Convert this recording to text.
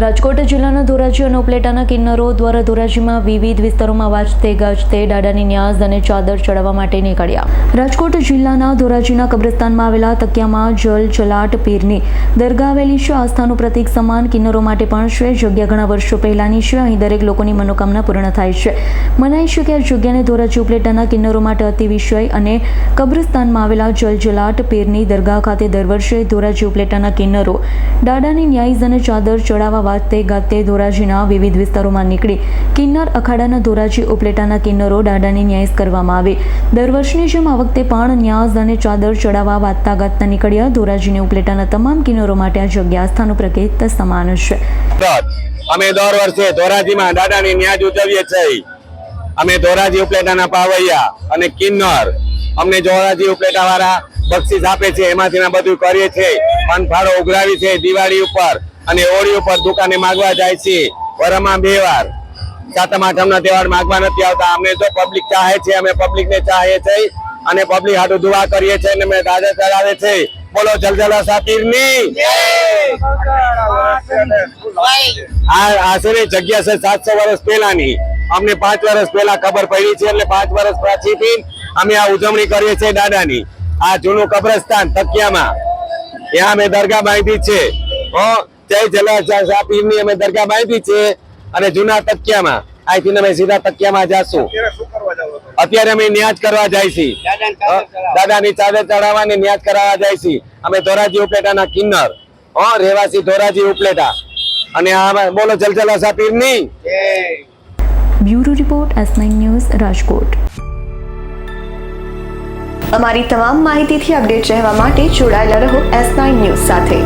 રાજકોટ જિલ્લાના ધોરાજી અને ઉપલેટાના કિન્નરો દ્વારા ધોરાજીમાં વિવિધ વિસ્તારોમાં વાજતે ગાજતે દાદાની ન્યાઝ અને ચાદર ચડાવવા માટે નીકળ્યા। રાજકોટ જિલ્લાના ધોરાજીના કબ્રસ્તાનમાં આવેલા તકિયામાં જલ જલાટ પીરની દરગાહ આવેલી છે। આસ્થાનું પ્રતીક સમાન કિન્નરો માટે પણ છે। જગ્યા ઘણા વર્ષો પહેલાની છે। અહીં દરેક લોકોની મનોકામના પૂર્ણ થાય છે। મનાય છે કે આ જગ્યાને ધોરાજી ઉપલેટાના કિન્નરો માટે અતિ વિષય અને કબ્રસ્તાનમાં આવેલા જલ જલાટ પીરની દરગાહ ખાતે દર વર્ષે ધોરાજી ઉપલેટાના કિન્નરો દાદાની ન્યાઝ અને ચાદર ચડાવવા વાજતે ગાજતે ધોરાજીના વિવિધ વિસ્તારોમાં નીકળી કિન્નર અખાડાના ધોરાજી ઉપલેટાના કિન્નરો દાદાની ન્યાઝ કરવામાં આવે। દર વર્ષની જેમ આ વખતે પણ ન્યાઝ અને ચાદર ચડાવવા વાજતા ગાજતા નીકળ્યા। ધોરાજીને ઉપલેટાના તમામ કિન્નરો માટે આ જગ્યા આસ્થાનું પ્રતીક સમાન છે। અમે દર વર્ષે ધોરાજીમાં દાદાની ન્યાઝ ઉજવીએ છીએ। અમે ધોરાજી ઉપલેટાના પાવૈયા અને કિન્નર અમને ધોરાજી ઉપલેટા વાળા બક્ષિસ આપે છે, એમાંથી બધું કરીએ છીએ। પાનફાળો ઉઘરાવી છે દિવાળી ઉપર અને હોળી ઉપર દુકાને માગવા જાય છે। વરમાં 2 વાર સાતમ આઠમના તહેવાર માગવા નથી આવતા। અમને જો પબ્લિક ચાહે છે, અમે પબ્લિકને ચાહીએ છીએ અને પબ્લિક હાટુ દુઆ કરીએ છીએ અને અમે દાદા ચડાવે છે। બોલો જલજલા સાપીરની આશરે જગ્યા છે 700 વર્ષ પહેલાની। અમને 5 વર્ષ પહેલા ખબર પડી છે એટલે 5 વર્ષ પાછળથી અમે આ ઉજવણી કરીએ છીએ દાદાની। આ જૂનું કબ્રસ્તાન તકિયામાં ત્યાં અમે દરગાહ બાંધી છે। જય જલાશા પીરની અમે દરગાહ બાંધી છે અને જૂના તકિયામાં અહીંથી અમે સીધા તકિયામાં જાશું। અત્યારે અમે ન્યાઝ કરવા જાય છીએ, દાદાની ચાદર ચડાવવાની ન્યાઝ કરાવવા જાય છીએ। અમે ધોરાજી ઉપલેટાના કિન્નર રહેવાસી ધોરાજી ઉપલેટા અને આ બોલો જલજલાશા પીરની bureau report S9 news Rajkot. અમારી તમામ માહિતીથી અપડેટ રહેવા માટે જોડાયેલા રહો S9 ન્યૂઝ સાથે।